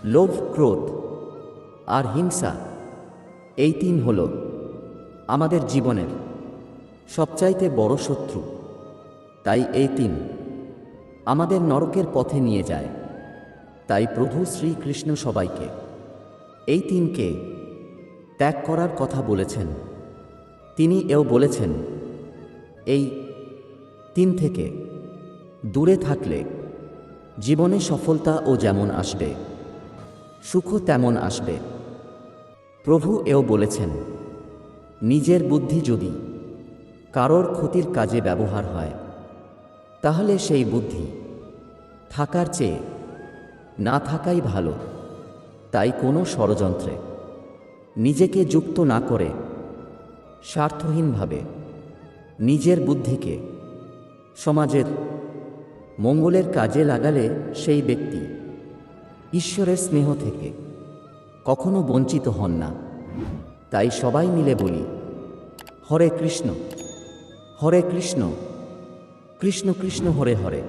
লোভ, ক্রোধ আর হিংসা, এই তিন হল আমাদের জীবনের সবচাইতে বড় শত্রু। তাই এই তিন আমাদের নরকের পথে নিয়ে যায়। তাই প্রভু শ্রীকৃষ্ণ সবাইকে এই তিনকে ত্যাগ করার কথা বলেছেন। তিনি এও বলেছেন, এই তিন থেকে দূরে থাকলে জীবনে সফলতা ও যেমন আসবে, সুখও তেমন আসবে। প্রভু এও বলেছেন, নিজের বুদ্ধি যদি কারোর ক্ষতির কাজে ব্যবহার হয়, তাহলে সেই বুদ্ধি থাকার চেয়ে না থাকাই ভালো। তাই কোনো ষড়যন্ত্রে নিজেকে যুক্ত না করে স্বার্থহীনভাবে নিজের বুদ্ধিকে সমাজের মঙ্গলের কাজে লাগালে সেই ব্যক্তি ঈশ্বরের স্নেহ থেকে কখনো বঞ্চিত হন না। তাই সবাই মিলে বলি, হরে কৃষ্ণ, কৃষ্ণ কৃষ্ণ হরে হরে।